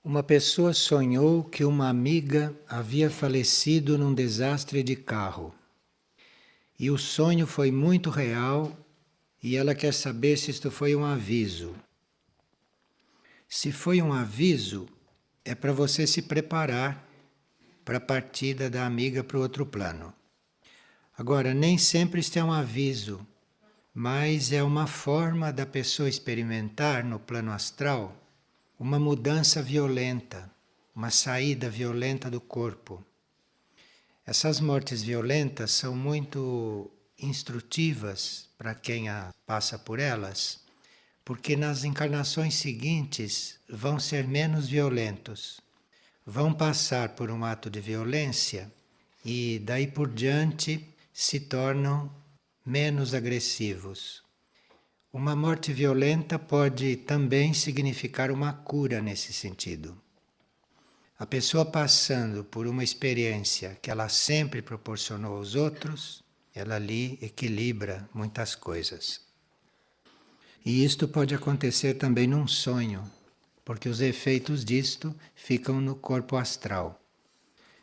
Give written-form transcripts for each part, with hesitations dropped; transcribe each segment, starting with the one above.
Uma pessoa sonhou que uma amiga havia falecido num desastre de carro. E o sonho foi muito real e ela quer saber se isto foi um aviso. Se foi um aviso, é para você se preparar para a partida da amiga para o outro plano. Agora, nem sempre isto é um aviso, mas é uma forma da pessoa experimentar no plano astral uma mudança violenta, uma saída violenta do corpo. Essas mortes violentas são muito instrutivas para quem passa por elas, porque nas encarnações seguintes vão ser menos violentos. Vão passar por um ato de violência e daí por diante se tornam menos agressivos. Uma morte violenta pode também significar uma cura nesse sentido. A pessoa passando por uma experiência que ela sempre proporcionou aos outros, ela ali equilibra muitas coisas. E isto pode acontecer também num sonho, porque os efeitos disto ficam no corpo astral.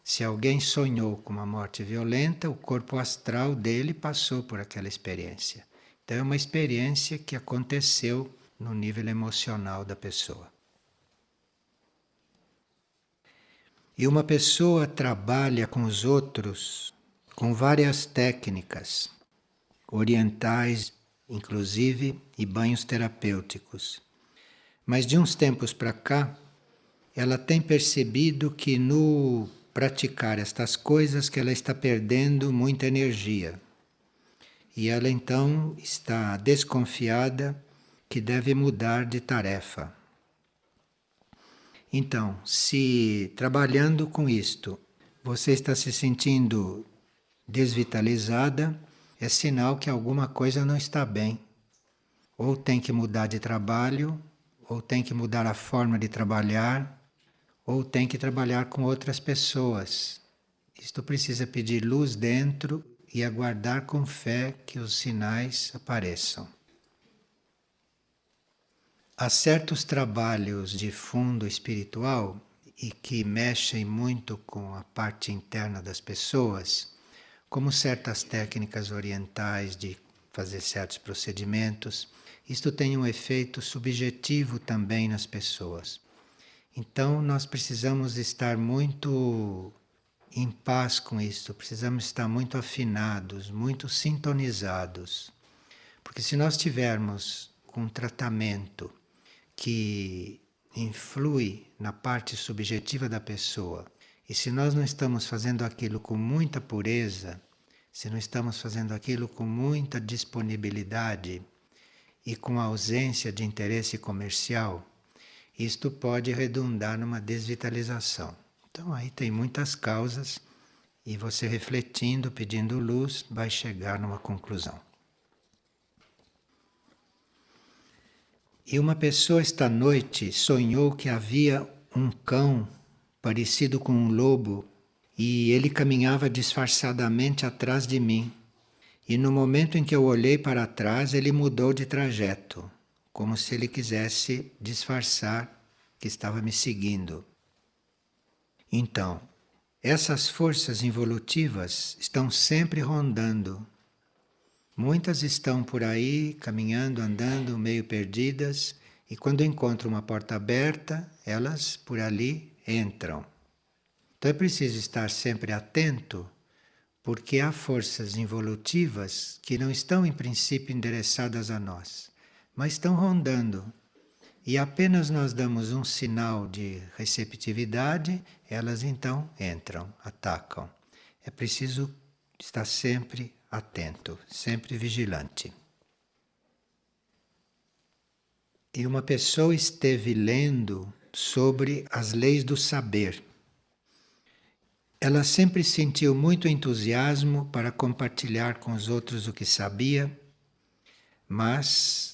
Se alguém sonhou com uma morte violenta, o corpo astral dele passou por aquela experiência. Então é uma experiência que aconteceu no nível emocional da pessoa. E uma pessoa trabalha com os outros com várias técnicas orientais, inclusive, e banhos terapêuticos. Mas de uns tempos para cá, ela tem percebido que no praticar estas coisas que ela está perdendo muita energia. E ela então está desconfiada que deve mudar de tarefa. Então, se trabalhando com isto, você está se sentindo desvitalizada, é sinal que alguma coisa não está bem. Ou tem que mudar de trabalho, ou tem que mudar a forma de trabalhar, ou tem que trabalhar com outras pessoas. Isto precisa pedir luz dentro e aguardar com fé que os sinais apareçam. Há certos trabalhos de fundo espiritual e que mexem muito com a parte interna das pessoas, como certas técnicas orientais de fazer certos procedimentos. Isto tem um efeito subjetivo também nas pessoas. Então nós precisamos estar muito em paz com isto, precisamos estar muito afinados, muito sintonizados. Porque se nós tivermos um tratamento que influi na parte subjetiva da pessoa, e se nós não estamos fazendo aquilo com muita pureza, se não estamos fazendo aquilo com muita disponibilidade e com ausência de interesse comercial, isto pode redundar numa desvitalização. Então aí tem muitas causas e você refletindo, pedindo luz, vai chegar numa conclusão. E uma pessoa esta noite sonhou que havia um cão parecido com um lobo e ele caminhava disfarçadamente atrás de mim. E no momento em que eu olhei para trás, ele mudou de trajeto, como se ele quisesse disfarçar que estava me seguindo. Então, essas forças involutivas estão sempre rondando. Muitas estão por aí, caminhando, andando, meio perdidas, e quando encontram uma porta aberta, elas por ali entram. Então é preciso estar sempre atento, porque há forças involutivas que não estão em princípio endereçadas a nós, mas estão rondando. E apenas nós damos um sinal de receptividade, elas então entram, atacam. É preciso estar sempre atento, sempre vigilante. E uma pessoa esteve lendo sobre as leis do saber. Ela sempre sentiu muito entusiasmo para compartilhar com os outros o que sabia, mas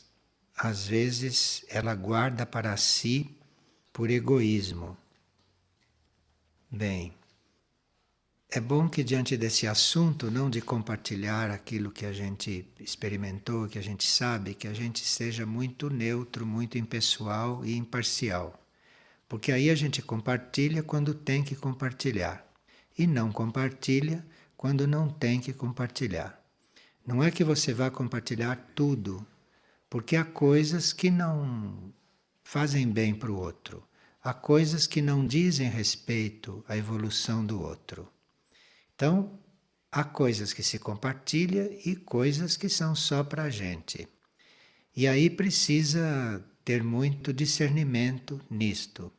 às vezes ela guarda para si por egoísmo. Bem, é bom que diante desse assunto, não de compartilhar aquilo que a gente experimentou, que a gente sabe, que a gente seja muito neutro, muito impessoal e imparcial. Porque aí a gente compartilha quando tem que compartilhar e não compartilha quando não tem que compartilhar. Não é que você vá compartilhar tudo, porque há coisas que não fazem bem para o outro. Há coisas que não dizem respeito à evolução do outro. Então, há coisas que se compartilha e coisas que são só para a gente. E aí precisa ter muito discernimento nisto.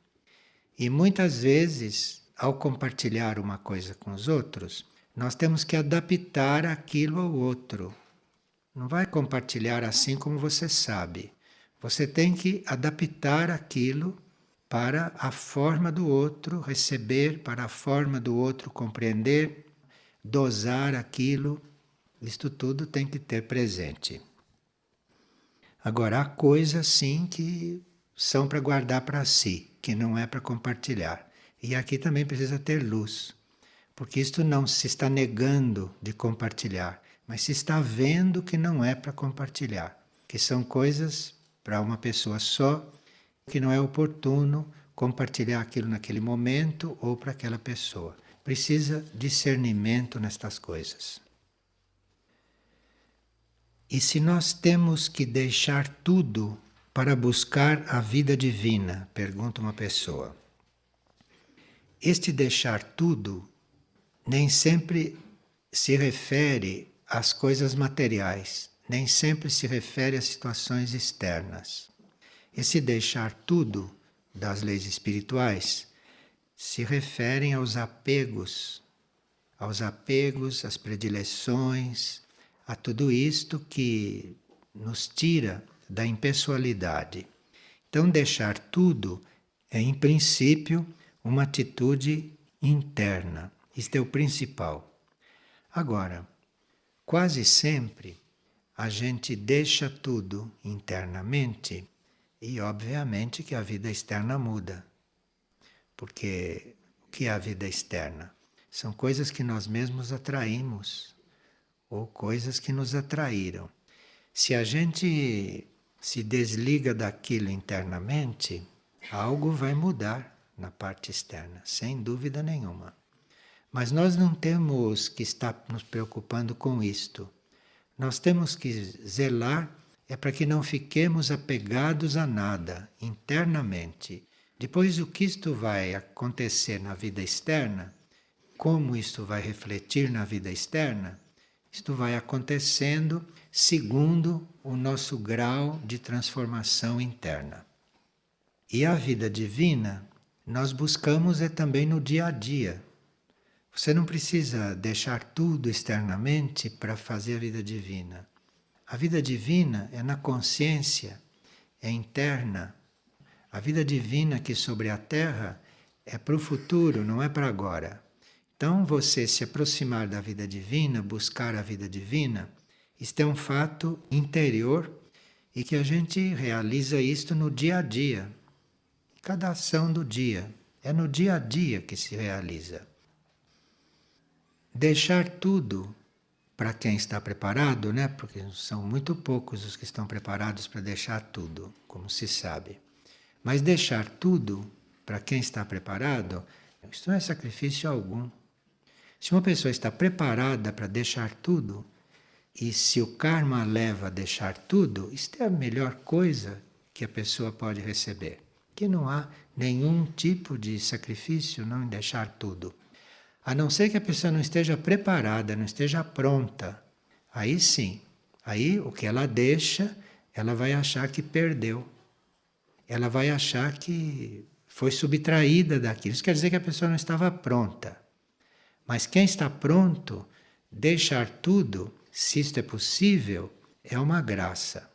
E muitas vezes, ao compartilhar uma coisa com os outros, nós temos que adaptar aquilo ao outro. Não vai compartilhar assim como você sabe. Você tem que adaptar aquilo para a forma do outro receber, para a forma do outro compreender, dosar aquilo. Isto tudo tem que ter presente. Agora, há coisas sim que são para guardar para si, que não é para compartilhar. E aqui também precisa ter luz, porque isto não se está negando de compartilhar, mas se está vendo que não é para compartilhar, que são coisas para uma pessoa só, que não é oportuno compartilhar aquilo naquele momento ou para aquela pessoa. Precisa discernimento nestas coisas. E se nós temos que deixar tudo para buscar a vida divina? Pergunta uma pessoa. Este deixar tudo nem sempre se refere às coisas materiais, nem sempre se refere às situações externas. Esse deixar tudo das leis espirituais se referem aos apegos, às predileções, a tudo isto que nos tira da impessoalidade. Então, deixar tudo é, em princípio, uma atitude interna. Isto é o principal. Agora, quase sempre a gente deixa tudo internamente e, obviamente, que a vida externa muda. Porque o que é a vida externa? São coisas que nós mesmos atraímos ou coisas que nos atraíram. Se a gente se desliga daquilo internamente, algo vai mudar na parte externa, sem dúvida nenhuma. Mas nós não temos que estar nos preocupando com isto. Nós temos que zelar é para que não fiquemos apegados a nada internamente. Depois, o que isto vai acontecer na vida externa, como isto vai refletir na vida externa, isto vai acontecendo segundo o nosso grau de transformação interna. E a vida divina nós buscamos é também no dia a dia. Você não precisa deixar tudo externamente para fazer a vida divina. A vida divina é na consciência, é interna. A vida divina aqui sobre a Terra é para o futuro, não é para agora. Então, você se aproximar da vida divina, buscar a vida divina, isto é um fato interior e que a gente realiza isto no dia a dia. Cada ação do dia. É no dia a dia que se realiza. Deixar tudo para quem está preparado, né? Porque são muito poucos os que estão preparados para deixar tudo, como se sabe. Mas deixar tudo para quem está preparado, isso não é sacrifício algum. Se uma pessoa está preparada para deixar tudo, e se o karma leva a deixar tudo, isto é a melhor coisa que a pessoa pode receber. Que não há nenhum tipo de sacrifício não em deixar tudo. A não ser que a pessoa não esteja preparada, não esteja pronta. Aí sim, aí o que ela deixa, ela vai achar que perdeu. Ela vai achar que foi subtraída daquilo. Isso quer dizer que a pessoa não estava pronta. Mas quem está pronto, deixar tudo, se isto é possível, é uma graça.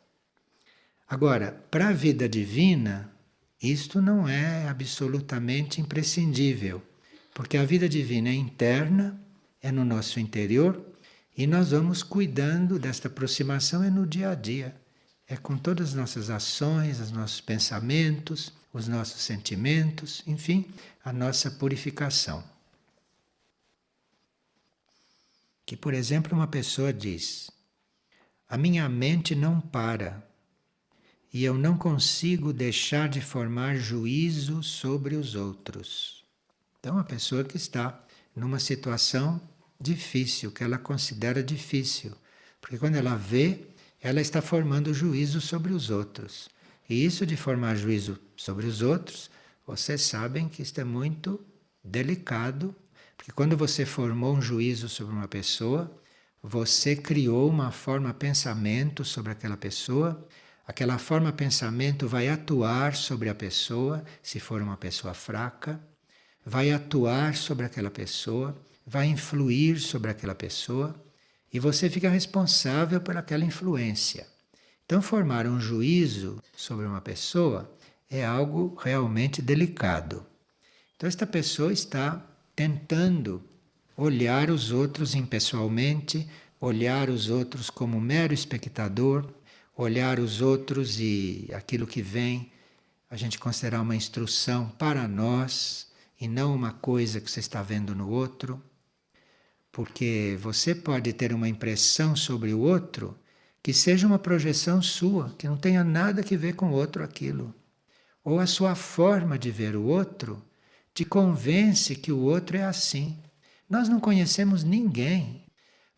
Agora, para a vida divina, isto não é absolutamente imprescindível, porque a vida divina é interna, é no nosso interior, e nós vamos cuidando desta aproximação é no dia a dia. É com todas as nossas ações, os nossos pensamentos, os nossos sentimentos, enfim, a nossa purificação. Que, por exemplo, uma pessoa diz: a minha mente não para. e eu não consigo deixar de formar juízo sobre os outros. Então, a pessoa que está numa situação difícil, que ela considera difícil, porque quando ela vê, ela está formando juízo sobre os outros. E isso de formar juízo sobre os outros, vocês sabem que isto é muito delicado, porque quando você formou um juízo sobre uma pessoa, você criou uma forma pensamento sobre aquela pessoa, aquela forma pensamento vai atuar sobre a pessoa, se for uma pessoa fraca, vai atuar sobre aquela pessoa, vai influir sobre aquela pessoa, e você fica responsável por aquela influência. Então, formar um juízo sobre uma pessoa é algo realmente delicado. Então, esta pessoa está tentando olhar os outros impessoalmente, olhar os outros como mero espectador, olhar os outros e aquilo que vem, a gente considerar uma instrução para nós e não uma coisa que você está vendo no outro. Porque você pode ter uma impressão sobre o outro que seja uma projeção sua, que não tenha nada que ver com o outro aquilo. Ou a sua forma de ver o outro te convence que o outro é assim. Nós não conhecemos ninguém.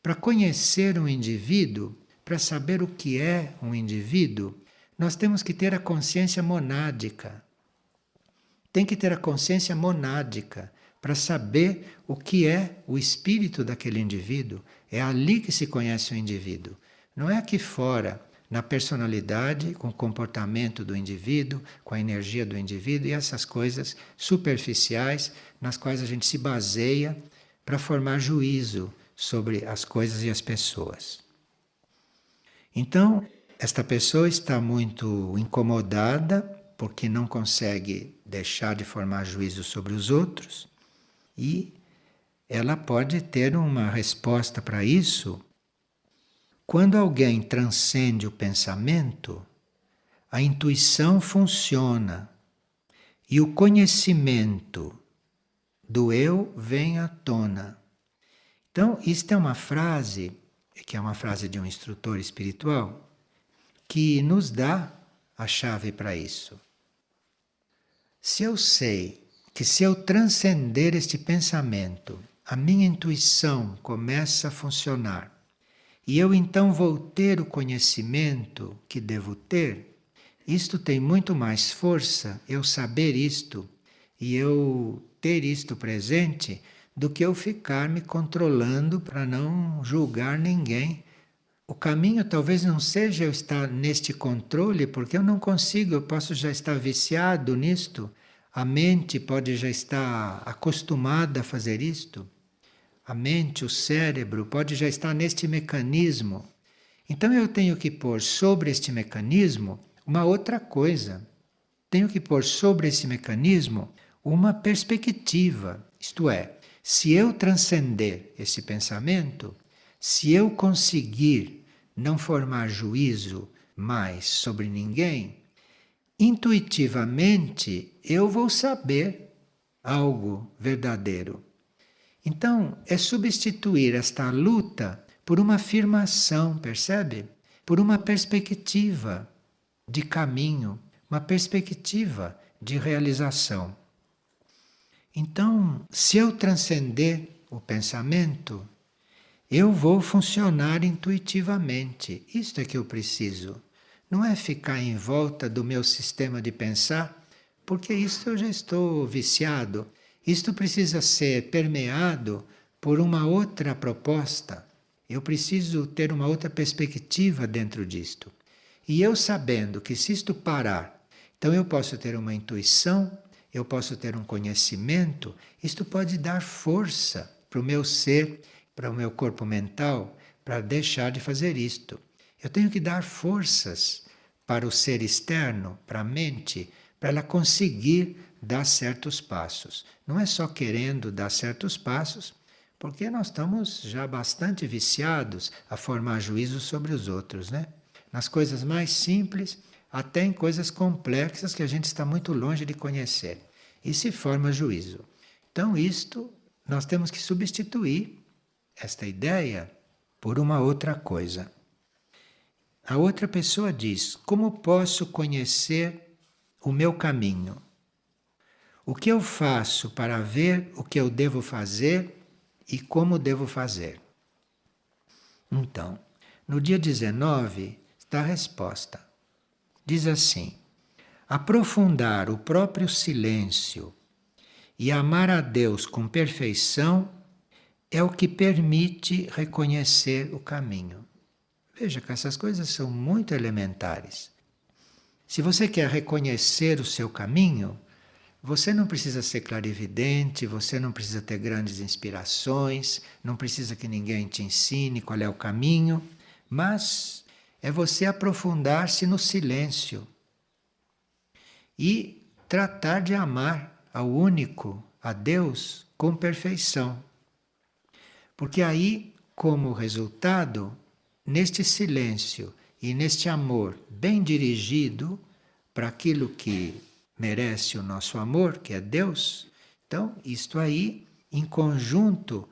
Para conhecer um indivíduo, para saber o que é um indivíduo, nós temos que ter a consciência monádica. Tem que ter a consciência monádica para saber o que é o espírito daquele indivíduo. É ali que se conhece o indivíduo. Não é aqui fora, na personalidade, com o comportamento do indivíduo, com a energia do indivíduo e essas coisas superficiais nas quais a gente se baseia para formar juízo sobre as coisas e as pessoas. Então, esta pessoa está muito incomodada porque não consegue deixar de formar juízo sobre os outros e ela pode ter uma resposta para isso. Quando alguém transcende o pensamento, a intuição funciona e o conhecimento do eu vem à tona. Então, isto é uma frase, que é uma frase de um instrutor espiritual, que nos dá a chave para isso. Se eu sei que se eu transcender este pensamento, a minha intuição começa a funcionar, e eu então vou ter o conhecimento que devo ter, isto tem muito mais força, eu saber isto, e eu ter isto presente, do que eu ficar me controlando para não julgar ninguém. O caminho talvez não seja eu estar neste controle, porque eu não consigo, eu posso já estar viciado nisto, a mente pode já estar acostumada a fazer isto. A mente, o cérebro, pode já estar neste mecanismo. Então eu tenho que pôr sobre este mecanismo uma outra coisa. Tenho que pôr sobre esse mecanismo uma perspectiva. Isto é, se eu transcender esse pensamento, se eu conseguir não formar juízo mais sobre ninguém, intuitivamente eu vou saber algo verdadeiro. Então, é substituir esta luta por uma afirmação, percebe? Por uma perspectiva de caminho, uma perspectiva de realização. Então, se eu transcender o pensamento, eu vou funcionar intuitivamente. Isto é que eu preciso. Não é ficar em volta do meu sistema de pensar, porque isto eu já estou viciado. Isto precisa ser permeado por uma outra proposta. Eu preciso ter uma outra perspectiva dentro disto. E eu sabendo que se isto parar, então eu posso ter uma intuição, eu posso ter um conhecimento, isto pode dar força para o meu ser, para o meu corpo mental, para deixar de fazer isto. Eu tenho que dar forças para o ser externo, para a mente, para ela conseguir dar certos passos. Não é só querendo dar certos passos, porque nós estamos já bastante viciados a formar juízos sobre os outros, né? Nas coisas mais simples, até em coisas complexas que a gente está muito longe de conhecer. E se forma juízo. Então, isto nós temos que substituir esta ideia por uma outra coisa. a outra pessoa diz: como posso conhecer o meu caminho? O que eu faço para ver o que eu devo fazer e como devo fazer? Então, no dia 19 está a resposta. Diz assim: aprofundar o próprio silêncio e amar a Deus com perfeição é o que permite reconhecer o caminho. Veja que essas coisas são muito elementares. Se você quer reconhecer o seu caminho, você não precisa ser clarividente, você não precisa ter grandes inspirações, não precisa que ninguém te ensine qual é o caminho, mas é você aprofundar-se no silêncio e tratar de amar ao único, a Deus, com perfeição. Porque aí, como resultado, neste silêncio e neste amor bem dirigido para aquilo que merece o nosso amor, que é Deus, então isto aí, em conjunto,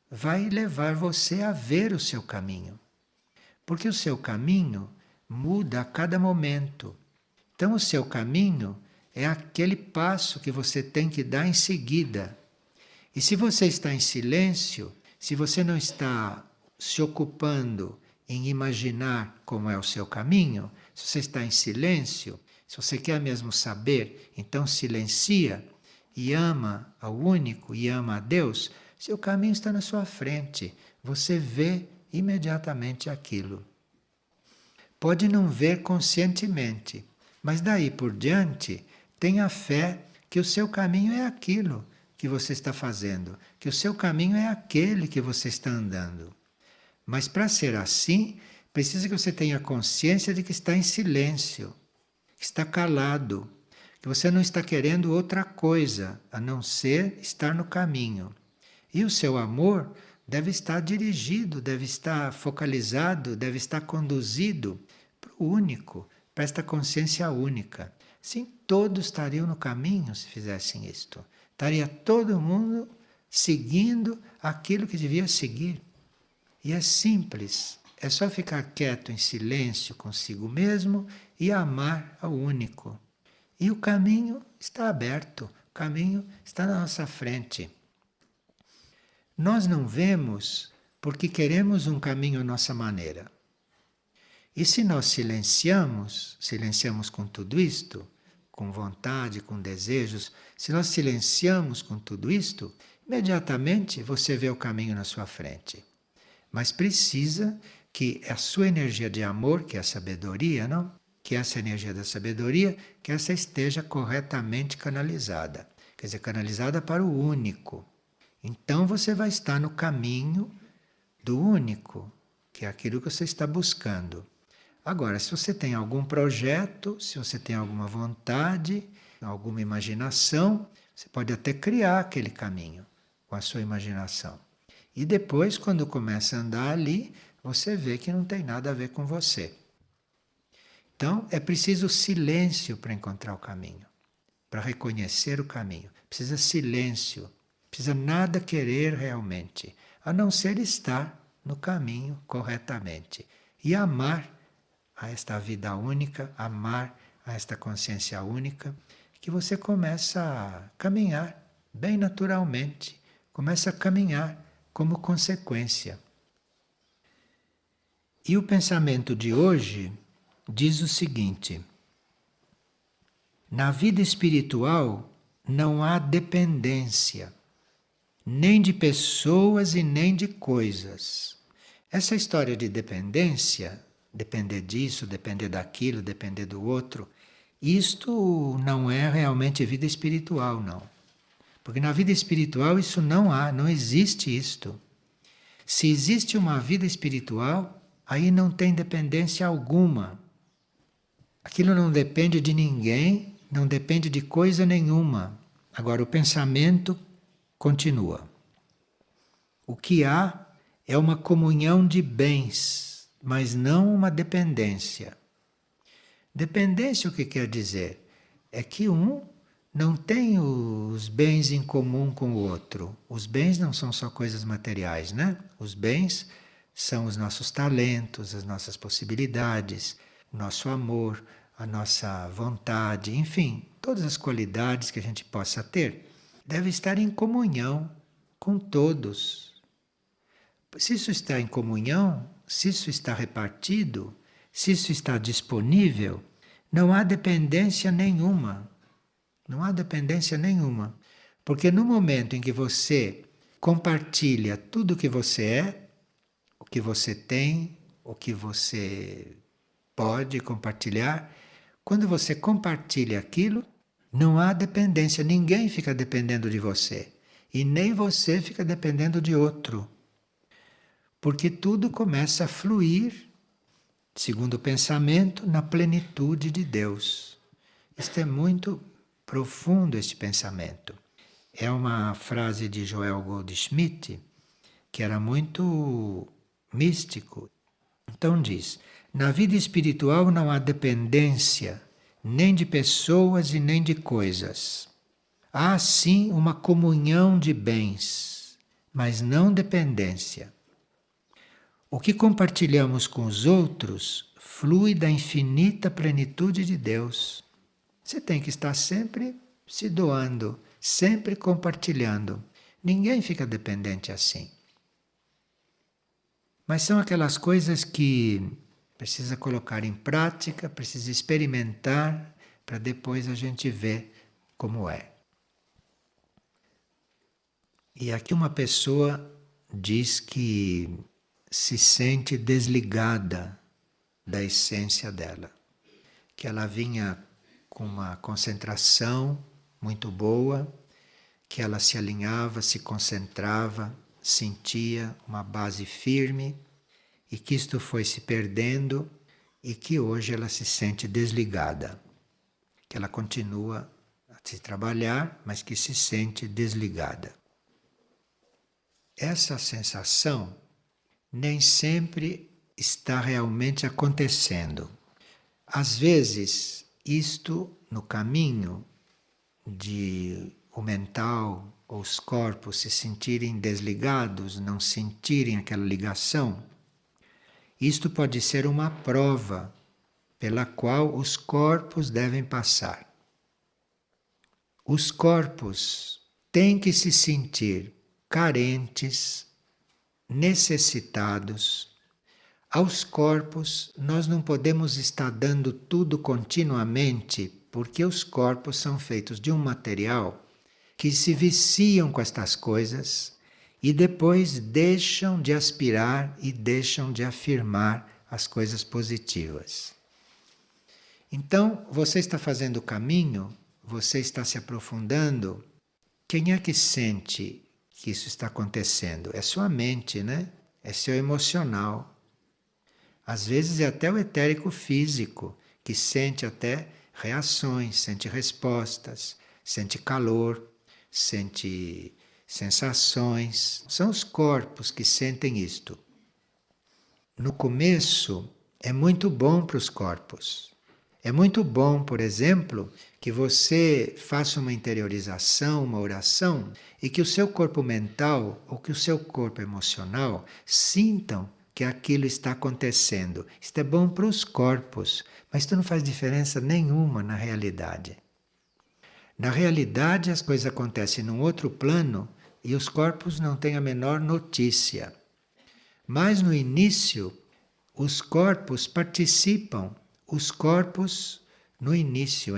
vai levar você a ver o seu caminho. Porque o seu caminho muda a cada momento. Então, o seu caminho é aquele passo que você tem que dar em seguida. E se você está em silêncio, se você não está se ocupando em imaginar como é o seu caminho, se você está em silêncio, se você quer mesmo saber, então silencia e ama ao único e ama a Deus, seu caminho está na sua frente. Você vê imediatamente aquilo. Pode não ver conscientemente, mas daí por diante, tenha fé que o seu caminho é aquilo que você está fazendo, que o seu caminho é aquele que você está andando. Mas para ser assim, precisa que você tenha consciência de que está em silêncio, que está calado, que você não está querendo outra coisa a não ser estar no caminho. E o seu amor deve estar dirigido, deve estar focalizado, deve estar conduzido para o único, para esta consciência única. Sim, todos estariam no caminho se fizessem isto. Estaria todo mundo seguindo aquilo que devia seguir. E é simples, é só ficar quieto em silêncio consigo mesmo e amar ao único. E o caminho está aberto, o caminho está na nossa frente. Nós não vemos porque queremos um caminho à nossa maneira. E se nós silenciamos com tudo isto, com vontade, com desejos, se nós silenciamos com tudo isto, imediatamente você vê o caminho na sua frente. Mas precisa que a sua energia de amor, que é a sabedoria, não? Que essa energia da sabedoria, que essa esteja corretamente canalizada. Quer dizer, canalizada para o único. Então você vai estar no caminho do único, que é aquilo que você está buscando. Agora, se você tem algum projeto, se você tem alguma vontade, alguma imaginação, você pode até criar aquele caminho com a sua imaginação. E depois, quando começa a andar ali, você vê que não tem nada a ver com você. Então, é preciso silêncio para encontrar o caminho, para reconhecer o caminho. Precisa silêncio, precisa nada querer realmente, a não ser estar no caminho corretamente e amar a esta vida única, amar a esta consciência única, que você começa a caminhar bem naturalmente, começa a caminhar como consequência. E o pensamento de hoje diz o seguinte: na vida espiritual não há dependência, nem de pessoas e nem de coisas. Essa história de dependência, depender disso, depender daquilo, depender do outro, isto não é realmente vida espiritual, não. Porque na vida espiritual isso não há, não existe isto. Se existe uma vida espiritual, aí não tem dependência alguma. Aquilo não depende de ninguém, não depende de coisa nenhuma. Agora o pensamento continua. O que há é uma comunhão de bens, mas não uma dependência. Dependência o que quer dizer? É que um não tem os bens em comum com o outro. Os bens não são só coisas materiais, né? Os bens são os nossos talentos, as nossas possibilidades, o nosso amor, a nossa vontade, enfim, todas as qualidades que a gente possa ter, deve estar em comunhão com todos. Se isso está em comunhão, se isso está repartido, se isso está disponível, não há dependência nenhuma. Não há dependência nenhuma. Porque no momento em que você compartilha tudo o que você é, o que você tem, o que você pode compartilhar, quando você compartilha aquilo, não há dependência, ninguém fica dependendo de você. E nem você fica dependendo de outro. Porque tudo começa a fluir, segundo o pensamento, na plenitude de Deus. Isto é muito profundo, este pensamento. É uma frase de Joel Goldschmidt, que era muito místico. Então diz: na vida espiritual não há dependência nem de pessoas e nem de coisas. Há sim uma comunhão de bens, mas não dependência. O que compartilhamos com os outros flui da infinita plenitude de Deus. Você tem que estar sempre se doando, sempre compartilhando. Ninguém fica dependente assim. Mas são aquelas coisas que precisa colocar em prática, precisa experimentar, para depois a gente ver como é. E aqui uma pessoa diz que se sente desligada da essência dela, que ela vinha com uma concentração muito boa, que ela se alinhava, se concentrava, sentia uma base firme e que isto foi se perdendo e que hoje ela se sente desligada, que ela continua a se trabalhar, mas que se sente desligada. Essa sensação nem sempre está realmente acontecendo. Às vezes, isto no caminho de o mental ou os corpos se sentirem desligados, não sentirem aquela ligação, isto pode ser uma prova pela qual os corpos devem passar. Os corpos têm que se sentir carentes, necessitados. Aos corpos nós não podemos estar dando tudo continuamente, porque os corpos são feitos de um material que se viciam com estas coisas e depois deixam de aspirar e deixam de afirmar as coisas positivas. Então, você está fazendo o caminho, você está se aprofundando. Quem é que sente que isso está acontecendo? É sua mente, né? É seu emocional. Às vezes é até o etérico físico, que sente até reações, sente respostas, sente calor, sente sensações. São os corpos que sentem isto. No começo é muito bom para os corpos. É muito bom, por exemplo, que você faça uma interiorização, uma oração, e que o seu corpo mental ou que o seu corpo emocional sintam que aquilo está acontecendo. Isto é bom para os corpos, mas isto não faz diferença nenhuma na realidade. Na realidade, as coisas acontecem num outro plano e os corpos não têm a menor notícia. Mas no início, os corpos participam. Os corpos, no início,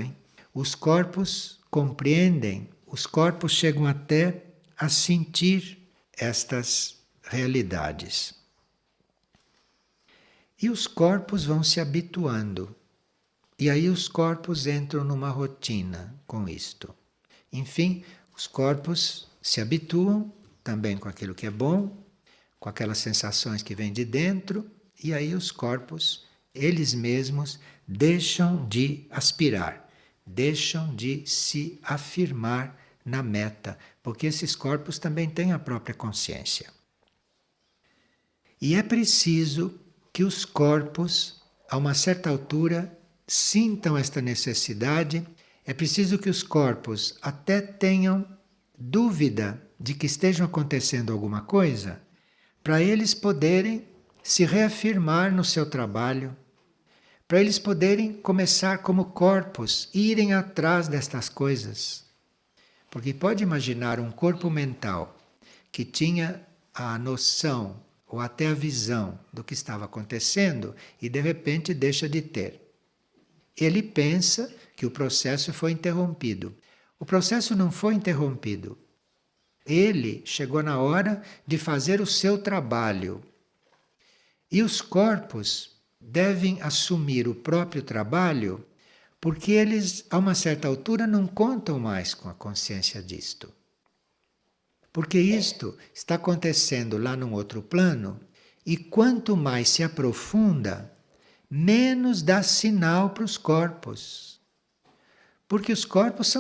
os corpos compreendem, os corpos chegam até a sentir estas realidades. E os corpos vão se habituando. E aí os corpos entram numa rotina com isto. Enfim, os corpos se habituam também com aquilo que é bom, com aquelas sensações que vêm de dentro, e aí os corpos, eles mesmos, deixam de aspirar, deixam de se afirmar na meta, porque esses corpos também têm a própria consciência. E é preciso que os corpos, a uma certa altura, sintam esta necessidade. É preciso que os corpos até tenham dúvida de que esteja acontecendo alguma coisa, para eles poderem se reafirmar no seu trabalho, para eles poderem começar como corpos, irem atrás destas coisas. Porque pode imaginar um corpo mental que tinha a noção ou até a visão do que estava acontecendo e de repente deixa de ter. Ele pensa que o processo foi interrompido. O processo não foi interrompido. Ele chegou na hora de fazer o seu trabalho. E os corpos devem assumir o próprio trabalho, porque eles, a uma certa altura, não contam mais com a consciência disto. Porque isto está acontecendo lá num outro plano, e quanto mais se aprofunda, menos dá sinal para os corpos. Porque os corpos,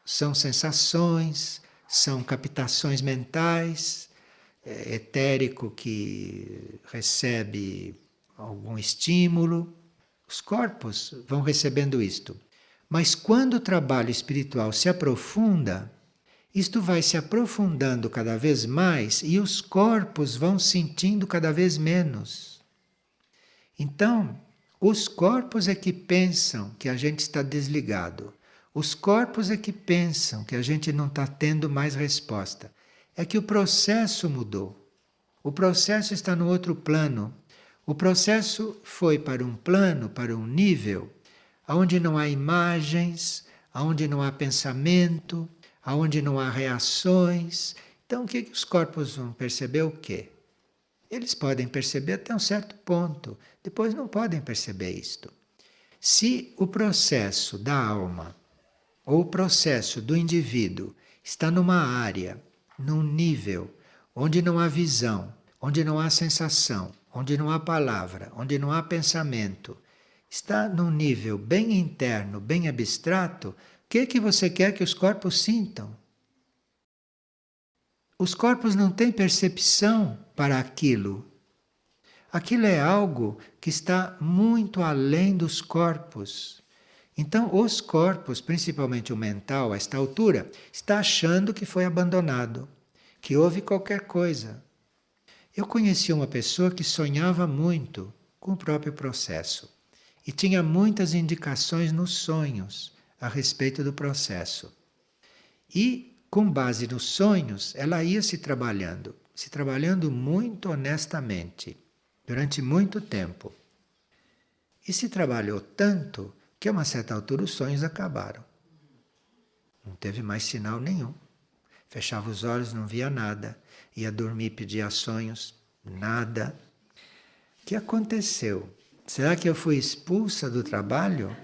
são sensações, são captações mentais, etérico que recebe algum estímulo. Os corpos vão recebendo isto. Mas quando o trabalho espiritual se aprofunda, isto vai se aprofundando cada vez mais e os corpos vão sentindo cada vez menos. Então, os corpos é que pensam que a gente está desligado. Os corpos é que pensam que a gente não está tendo mais resposta. É que o processo mudou. O processo está no outro plano. O processo foi para um plano, para um nível, onde não há imagens, onde não há pensamento, onde não há reações. Então, o que os corpos vão perceber? O quê? Eles podem perceber até um certo ponto, depois não podem perceber isto. Se o processo da alma ou o processo do indivíduo está numa área, num nível, onde não há visão, onde não há sensação, onde não há palavra, onde não há pensamento, está num nível bem interno, bem abstrato, o que você quer que os corpos sintam? Os corpos não têm percepção para aquilo. Aquilo é algo que está muito além dos corpos. Então, os corpos, principalmente o mental, a esta altura, está achando que foi abandonado, que houve qualquer coisa. Eu conheci uma pessoa que sonhava muito com o próprio processo e tinha muitas indicações nos sonhos a respeito do processo. E, com base nos sonhos, ela ia se trabalhando muito honestamente, durante muito tempo. E se trabalhou tanto que a uma certa altura os sonhos acabaram. Não teve mais sinal nenhum. Fechava os olhos, não via nada. Ia dormir, pedia sonhos, nada. O que aconteceu? Será que eu fui expulsa do trabalho?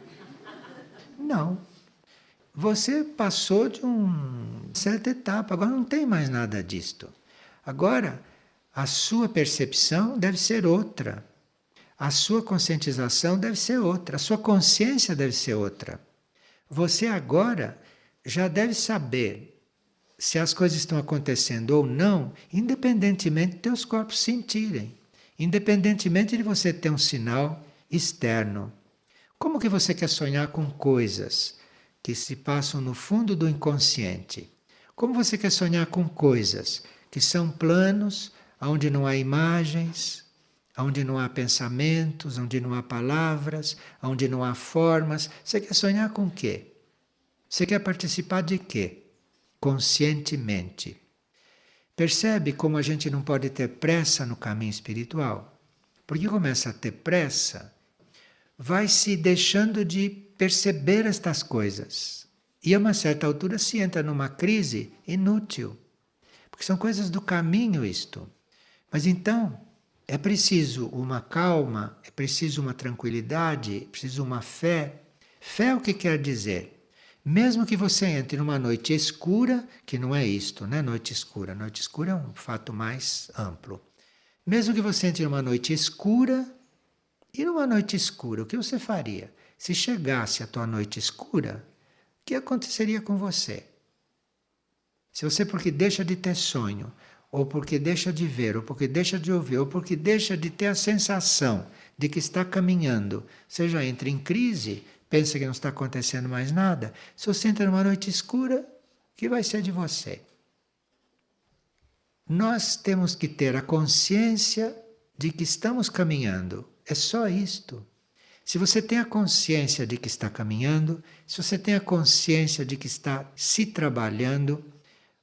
Não. Você passou de uma certa etapa, agora não tem mais nada disto. Agora, a sua percepção deve ser outra. A sua conscientização deve ser outra, a sua consciência deve ser outra. Você agora já deve saber se as coisas estão acontecendo ou não, independentemente de teus corpos sentirem, independentemente de você ter um sinal externo. Como que você quer sonhar com coisas que se passam no fundo do inconsciente? Como você quer sonhar com coisas que são planos, onde não há imagens, onde não há pensamentos, onde não há palavras, onde não há formas? Você quer sonhar com o quê? Você quer participar de quê? Conscientemente. Percebe como a gente não pode ter pressa no caminho espiritual? Porque começa a ter pressa, vai se deixando de perceber estas coisas. E a uma certa altura se entra numa crise inútil. Porque são coisas do caminho isto. Mas então, é preciso uma calma, é preciso uma tranquilidade, é preciso uma fé. Fé o que quer dizer? Mesmo que você entre numa noite escura, que não é isto, né? Noite escura é um fato mais amplo. Mesmo que você entre numa noite escura, e numa noite escura, o que você faria? Se chegasse a tua noite escura, o que aconteceria com você? Se você, porque deixa de ter sonho, ou porque deixa de ver, ou porque deixa de ouvir, ou porque deixa de ter a sensação de que está caminhando, você já entra em crise, pensa que não está acontecendo mais nada. Se você entra numa noite escura, o que vai ser de você? Nós temos que ter a consciência de que estamos caminhando. É só isto. Se você tem a consciência de que está caminhando, se você tem a consciência de que está se trabalhando,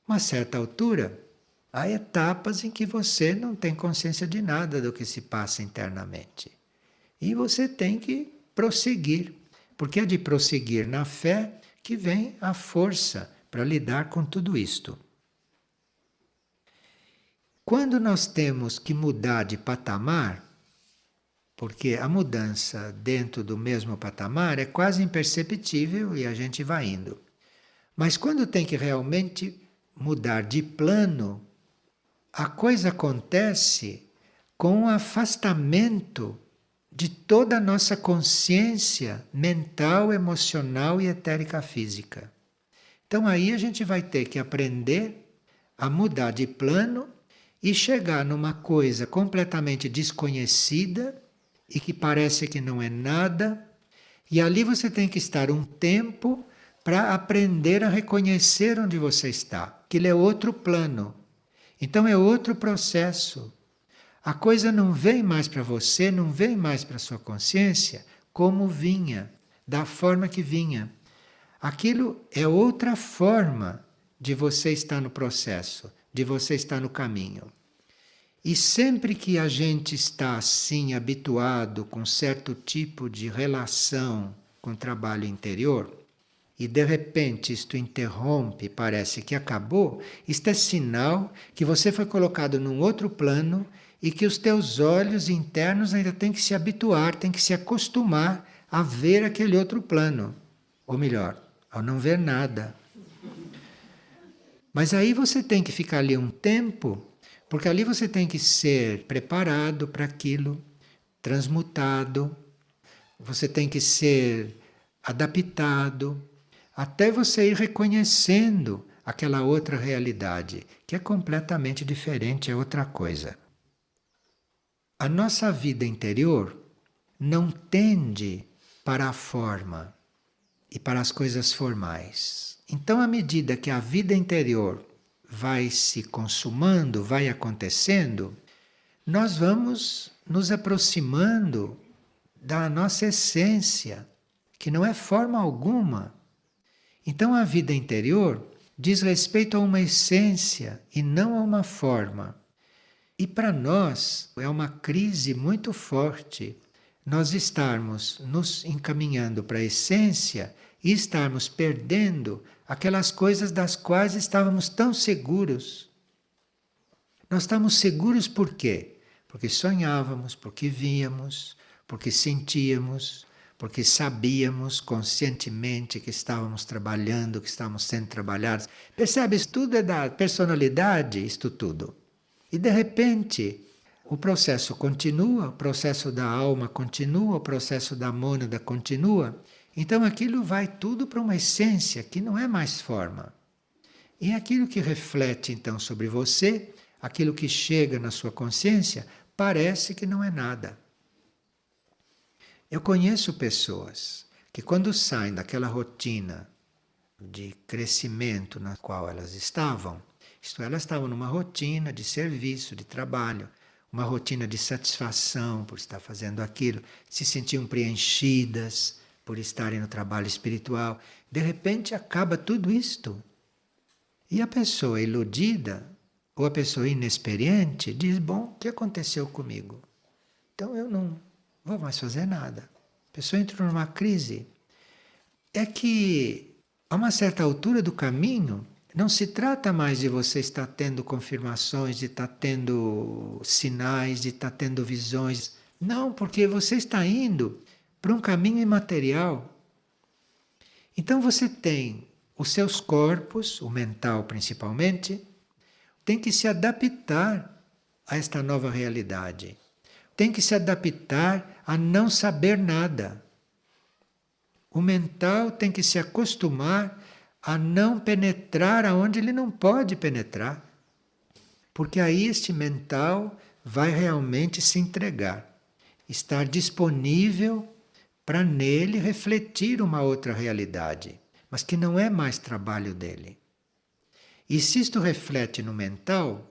uma certa altura, há etapas em que você não tem consciência de nada do que se passa internamente. E você tem que prosseguir, porque é de prosseguir na fé que vem a força para lidar com tudo isto. Quando nós temos que mudar de patamar, porque a mudança dentro do mesmo patamar é quase imperceptível e a gente vai indo. Mas quando tem que realmente mudar de plano, a coisa acontece com o afastamento de toda a nossa consciência mental, emocional e etérica física. Então aí a gente vai ter que aprender a mudar de plano e chegar numa coisa completamente desconhecida e que parece que não é nada, e ali você tem que estar um tempo para aprender a reconhecer onde você está, que ele é outro plano. Então é outro processo. A coisa não vem mais para você, não vem mais para a sua consciência como vinha, da forma que vinha. Aquilo é outra forma de você estar no processo, de você estar no caminho. E sempre que a gente está assim habituado com certo tipo de relação com o trabalho interior, e de repente isto interrompe, parece que acabou, isto é sinal que você foi colocado num outro plano e que os teus olhos internos ainda têm que se habituar, têm que se acostumar a ver aquele outro plano. Ou melhor, ao não ver nada. Mas aí você tem que ficar ali um tempo, porque ali você tem que ser preparado para aquilo, transmutado, você tem que ser adaptado, até você ir reconhecendo aquela outra realidade, que é completamente diferente, é outra coisa. A nossa vida interior não tende para a forma e para as coisas formais. Então, à medida que a vida interior vai se consumando, vai acontecendo, nós vamos nos aproximando da nossa essência, que não é forma alguma. Então a vida interior diz respeito a uma essência e não a uma forma. E para nós é uma crise muito forte nós estarmos nos encaminhando para a essência e estarmos perdendo aquelas coisas das quais estávamos tão seguros. Nós estamos seguros por quê? Porque sonhávamos, porque víamos, porque sentíamos, porque sabíamos conscientemente que estávamos trabalhando, que estávamos sendo trabalhados. Percebe? Isso tudo é da personalidade, isto tudo. E de repente, o processo continua, o processo da alma continua, o processo da mônada continua. Então aquilo vai tudo para uma essência que não é mais forma. E aquilo que reflete então sobre você, aquilo que chega na sua consciência, parece que não é nada. Eu conheço pessoas que quando saem daquela rotina de crescimento na qual elas estavam, isto é, elas estavam numa rotina de serviço, de trabalho, uma rotina de satisfação por estar fazendo aquilo, se sentiam preenchidas por estarem no trabalho espiritual. De repente acaba tudo isto. E a pessoa iludida, ou a pessoa inexperiente, diz, bom, o que aconteceu comigo? Então eu não vou mais fazer nada. A pessoa entra numa crise. É que, a uma certa altura do caminho, não se trata mais de você estar tendo confirmações, de estar tendo sinais, de estar tendo visões. Não, porque você está indo para um caminho imaterial. Então você tem os seus corpos, o mental principalmente, tem que se adaptar a esta nova realidade. Tem que se adaptar a não saber nada. O mental tem que se acostumar a não penetrar aonde ele não pode penetrar. Porque aí este mental vai realmente se entregar, estar disponível para nele refletir uma outra realidade, mas que não é mais trabalho dele. E se isto reflete no mental,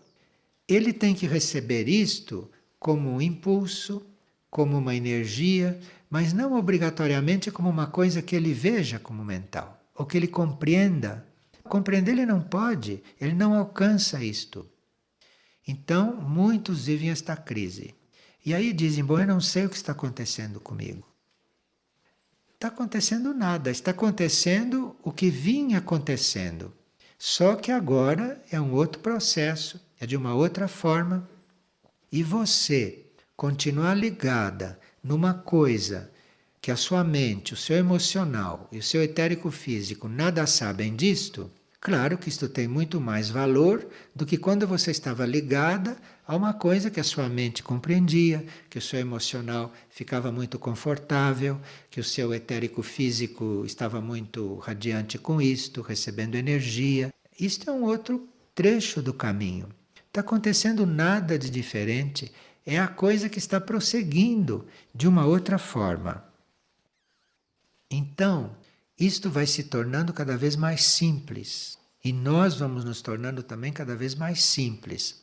ele tem que receber isto como um impulso, como uma energia, mas não obrigatoriamente como uma coisa que ele veja como mental, ou que ele compreenda. Compreender ele não pode, ele não alcança isto. Então, muitos vivem esta crise. E aí dizem, bom, eu não sei o que está acontecendo comigo. Está acontecendo nada, está acontecendo o que vinha acontecendo. Só que agora é um outro processo, é de uma outra forma. E você continuar ligada numa coisa que a sua mente, o seu emocional e o seu etérico físico nada sabem disto, claro que isto tem muito mais valor do que quando você estava ligada a uma coisa que a sua mente compreendia, que o seu emocional ficava muito confortável, que o seu etérico físico estava muito radiante com isto, recebendo energia. Isto é um outro trecho do caminho. Está acontecendo nada de diferente, é a coisa que está prosseguindo de uma outra forma. Então, isto vai se tornando cada vez mais simples. E nós vamos nos tornando também cada vez mais simples.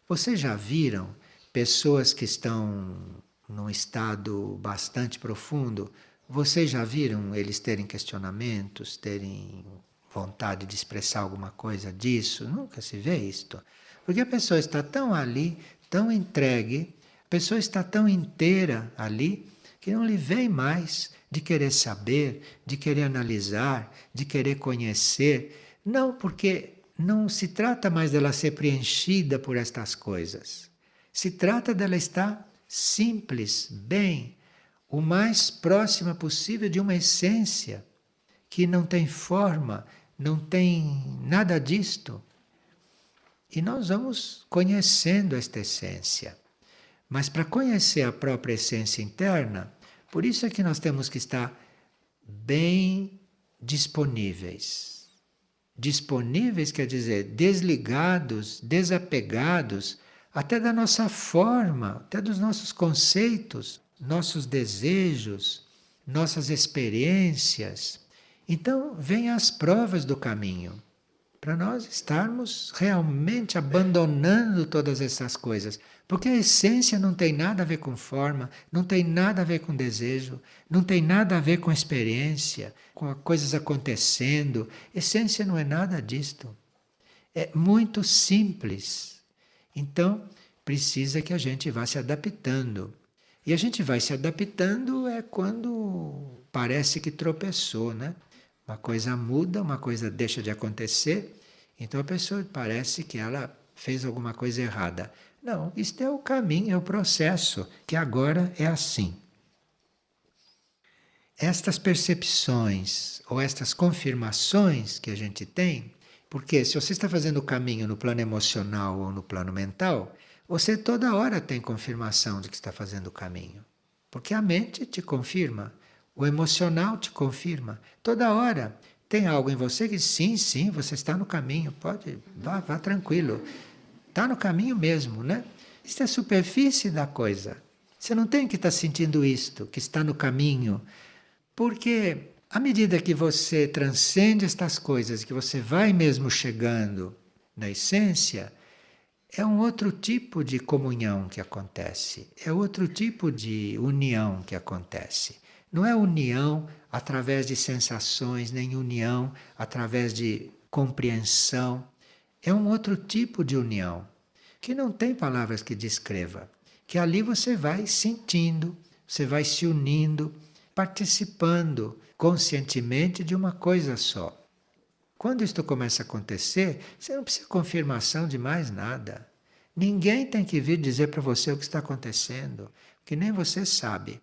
Vocês já viram pessoas que estão num estado bastante profundo? Vocês já viram eles terem questionamentos, terem vontade de expressar alguma coisa disso? Nunca se vê isto. Porque a pessoa está tão ali, tão entregue, a pessoa está tão inteira ali, que não lhe vem mais de querer saber, de querer analisar, de querer conhecer. Não, porque não se trata mais dela ser preenchida por estas coisas. Se trata dela estar simples, bem, o mais próxima possível de uma essência que não tem forma, não tem nada disto. E nós vamos conhecendo esta essência. Mas para conhecer a própria essência interna, por isso é que nós temos que estar bem disponíveis. Disponíveis quer dizer desligados, desapegados, até da nossa forma, até dos nossos conceitos, nossos desejos, nossas experiências. Então, vêm as provas do caminho, para nós estarmos realmente abandonando todas essas coisas. Porque a essência não tem nada a ver com forma, não tem nada a ver com desejo, não tem nada a ver com experiência, com coisas acontecendo. Essência não é nada disto. É muito simples. Então, precisa que a gente vá se adaptando. E a gente vai se adaptando é quando parece que tropeçou, né? Uma coisa muda, uma coisa deixa de acontecer, então a pessoa parece que ela fez alguma coisa errada. Não, isto é o caminho, é o processo, que agora é assim. Estas percepções ou estas confirmações que a gente tem, porque se você está fazendo o caminho no plano emocional ou no plano mental, você toda hora tem confirmação de que está fazendo o caminho. Porque a mente te confirma. O emocional te confirma. Toda hora tem algo em você que sim, você está no caminho. Pode, vá tranquilo. Está no caminho mesmo, né? Isso é a superfície da coisa. Você não tem que estar sentindo isto, que está no caminho. Porque à medida que você transcende estas coisas, que você vai mesmo chegando na essência, é um outro tipo de comunhão que acontece. É outro tipo de união que acontece. Não é união através de sensações, nem união através de compreensão. É um outro tipo de união, que não tem palavras que descreva. Que ali você vai sentindo, você vai se unindo, participando conscientemente de uma coisa só. Quando isto começa a acontecer, você não precisa de confirmação de mais nada. Ninguém tem que vir dizer para você o que está acontecendo, que nem você sabe.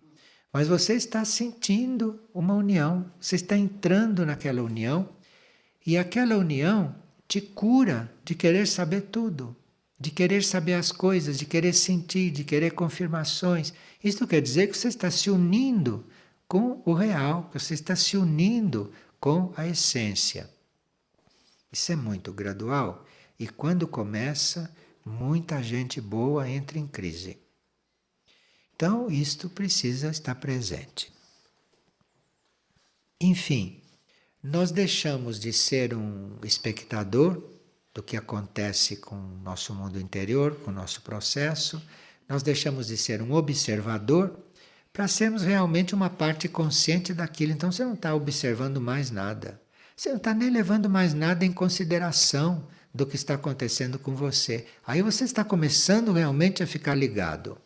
Mas você está sentindo uma união, você está entrando naquela união e aquela união te cura de querer saber tudo, de querer saber as coisas, de querer sentir, de querer confirmações. Isto quer dizer que você está se unindo com o real, que você está se unindo com a essência. Isso é muito gradual e quando começa, muita gente boa entra em crise. Então, isto precisa estar presente. Enfim, nós deixamos de ser um espectador do que acontece com o nosso mundo interior, com o nosso processo, Nós deixamos de ser um observador para sermos realmente uma parte consciente daquilo. Então você não está observando mais nada. Você não está nem levando mais nada em consideração do que está acontecendo com você. Aí você está começando realmente a ficar ligado.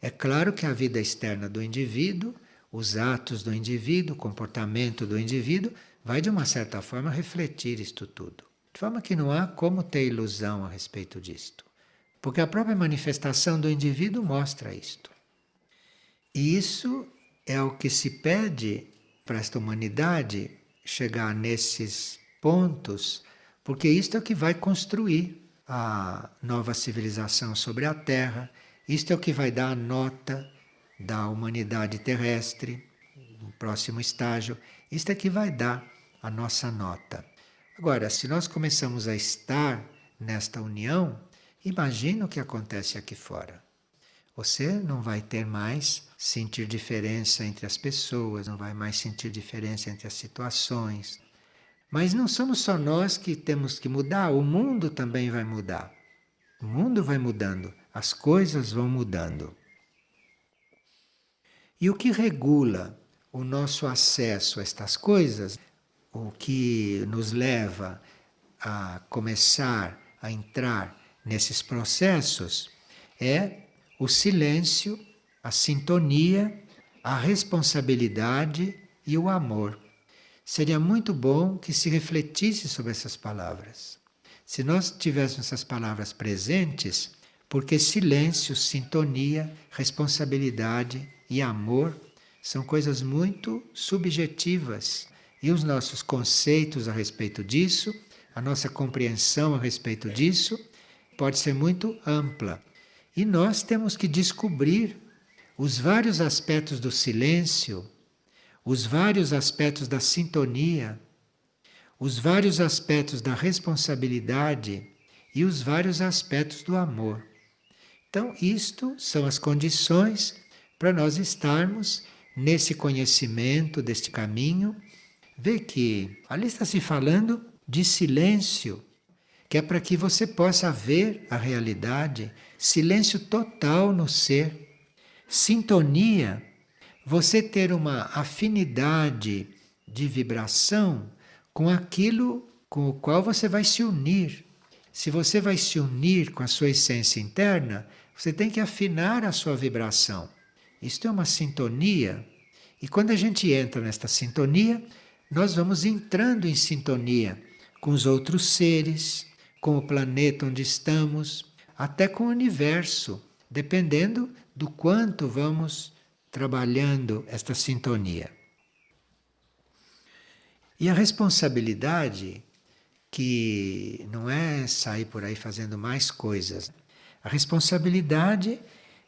É claro que a vida externa do indivíduo, os atos do indivíduo, o comportamento do indivíduo, vai de uma certa forma refletir isto tudo. De forma que não há como ter ilusão a respeito disto. Porque a própria manifestação do indivíduo mostra isto. E isso é o que se pede para esta humanidade chegar nesses pontos, porque isto é o que vai construir a nova civilização sobre a Terra, isto é o que vai dar a nota da humanidade terrestre, no próximo estágio, isto é que vai dar a nossa nota. Agora, se nós começamos a estar nesta união, imagina o que acontece aqui fora. Você não vai ter mais sentir diferença entre as pessoas, não vai mais sentir diferença entre as situações. Mas não somos só nós que temos que mudar, o mundo também vai mudar. O mundo vai mudando, as coisas vão mudando. E o que regula o nosso acesso a estas coisas, o que nos leva a começar a entrar nesses processos, é o silêncio, a sintonia, a responsabilidade e o amor. Seria muito bom que se refletisse sobre essas palavras. Se nós tivéssemos essas palavras presentes, porque silêncio, sintonia, responsabilidade e amor são coisas muito subjetivas. E os nossos conceitos a respeito disso, a nossa compreensão a respeito disso, pode ser muito ampla. E nós temos que descobrir os vários aspectos do silêncio, os vários aspectos da sintonia, os vários aspectos da responsabilidade e os vários aspectos do amor. Então, isto são as condições para nós estarmos nesse conhecimento deste caminho. Vê que ali está se falando de silêncio, que é para que você possa ver a realidade, silêncio total no ser, sintonia, você ter uma afinidade de vibração com aquilo com o qual você vai se unir. Se você vai se unir com a sua essência interna, você tem que afinar a sua vibração. Isto é uma sintonia. E quando a gente entra nesta sintonia, nós vamos entrando em sintonia com os outros seres, com o planeta onde estamos, até com o universo, dependendo do quanto vamos trabalhando esta sintonia. E a responsabilidade, que não é sair por aí fazendo mais coisas. A responsabilidade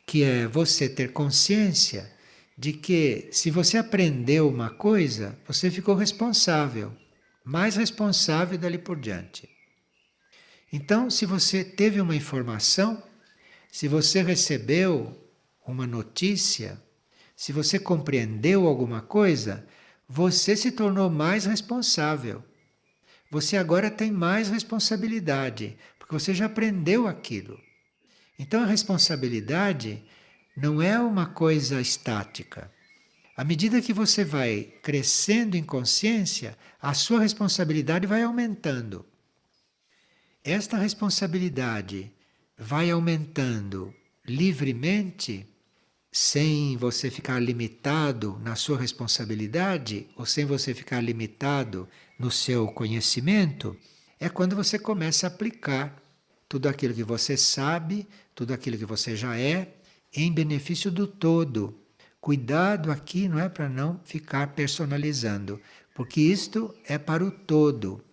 que é você ter consciência de que se você aprendeu uma coisa, você ficou responsável, mais responsável dali por diante. Então, se você teve uma informação, se você recebeu uma notícia, se você compreendeu alguma coisa, você se tornou mais responsável. Você agora tem mais responsabilidade, porque você já aprendeu aquilo. Então a responsabilidade não é uma coisa estática. À medida que você vai crescendo em consciência, a sua responsabilidade vai aumentando. Esta responsabilidade vai aumentando livremente, sem você ficar limitado na sua responsabilidade, ou sem você ficar limitado no seu conhecimento, é quando você começa a aplicar tudo aquilo que você sabe, tudo aquilo que você já é, em benefício do todo. Cuidado aqui não é para não ficar personalizando, porque isto é para o todo.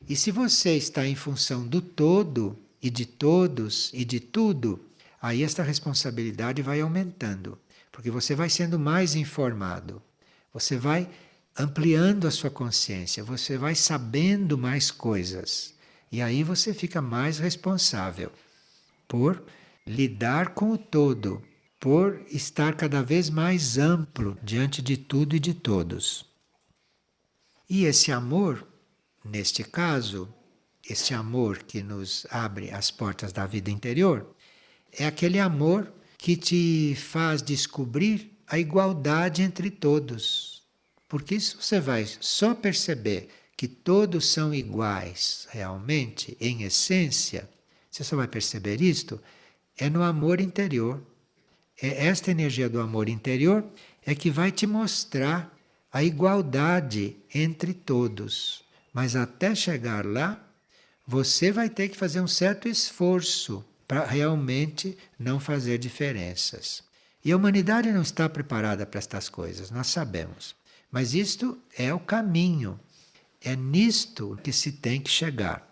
E se você está em função do todo, e de todos, e de tudo, aí esta responsabilidade vai aumentando, porque você vai sendo mais informado, você vai ampliando a sua consciência, você vai sabendo mais coisas. E aí você fica mais responsável por lidar com o todo, por estar cada vez mais amplo diante de tudo e de todos. E esse amor, neste caso, esse amor que nos abre as portas da vida interior, é aquele amor que te faz descobrir a igualdade entre todos. Porque isso você vai só perceber que todos são iguais realmente, em essência, você só vai perceber isto é no amor interior. É esta energia do amor interior é que vai te mostrar a igualdade entre todos. Mas até chegar lá, você vai ter que fazer um certo esforço para realmente não fazer diferenças. E a humanidade não está preparada para estas coisas, nós sabemos. Mas isto é o caminho. É nisto que se tem que chegar.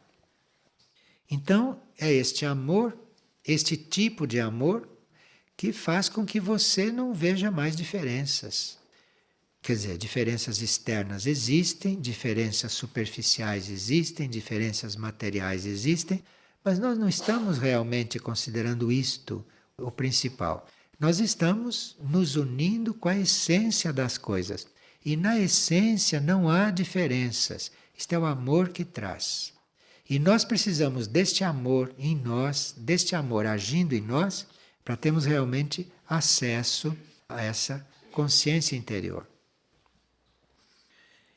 Então, é este amor, este tipo de amor, que faz com que você não veja mais diferenças. Quer dizer, diferenças externas existem, diferenças superficiais existem, diferenças materiais existem, mas nós não estamos realmente considerando isto o principal. Nós estamos nos unindo com a essência das coisas. E na essência não há diferenças. Isto é o amor que traz. E nós precisamos deste amor em nós, deste amor agindo em nós, para termos realmente acesso a essa consciência interior.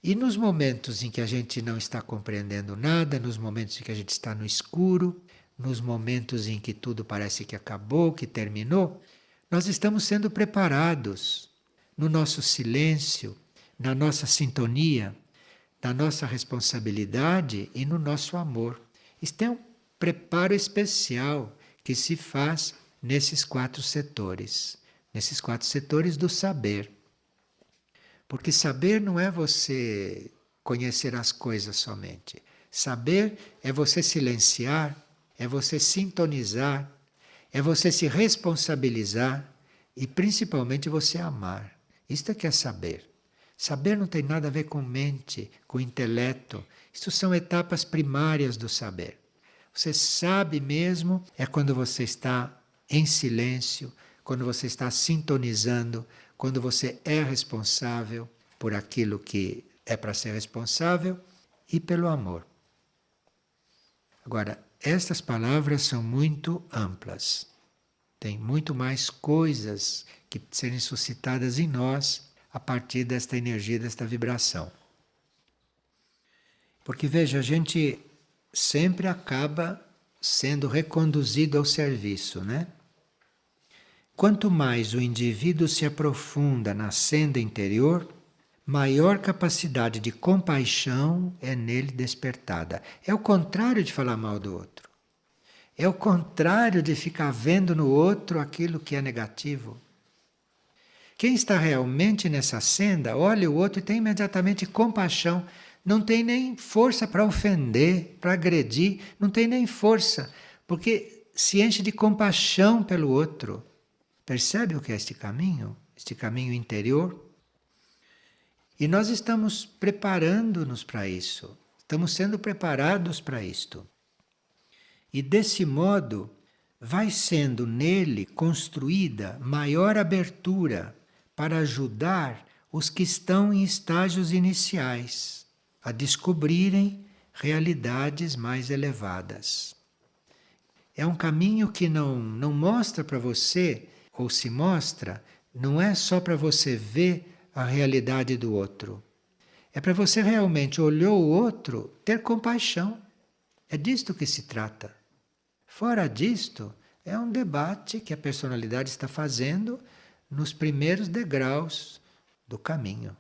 E nos momentos em que a gente não está compreendendo nada, nos momentos em que a gente está no escuro, nos momentos em que tudo parece que acabou, que terminou, nós estamos sendo preparados no nosso silêncio, na nossa sintonia, na nossa responsabilidade e no nosso amor. Isto é um preparo especial que se faz nesses 4 setores do saber. Porque saber não é você conhecer as coisas somente. Saber é você silenciar, é você sintonizar, é você se responsabilizar e principalmente você amar. Isto é que é saber. Saber não tem nada a ver com mente, com intelecto. Isto são etapas primárias do saber. Você sabe mesmo é quando você está em silêncio, quando você está sintonizando, quando você é responsável por aquilo que é para ser responsável e pelo amor. Agora, estas palavras são muito amplas. Tem muito mais coisas que serem suscitadas em nós a partir desta energia, desta vibração. Porque veja, a gente sempre acaba sendo reconduzido ao serviço, né? Quanto mais o indivíduo se aprofunda na senda interior, maior capacidade de compaixão é nele despertada. É o contrário de falar mal do outro. É o contrário de ficar vendo no outro aquilo que é negativo. Quem está realmente nessa senda, olha o outro e tem imediatamente compaixão. Não tem nem força para ofender, para agredir, não tem nem força, porque se enche de compaixão pelo outro. Percebe o que é este caminho? Este caminho interior? E nós estamos preparando-nos para isso. Estamos sendo preparados para isto. E desse modo, vai sendo nele construída maior abertura para ajudar os que estão em estágios iniciais a descobrirem realidades mais elevadas. É um caminho que não mostra para você, ou se mostra, não é só para você ver a realidade do outro. É para você realmente, olhou o outro, ter compaixão. É disto que se trata. Fora disto, é um debate que a personalidade está fazendo nos primeiros degraus do caminho.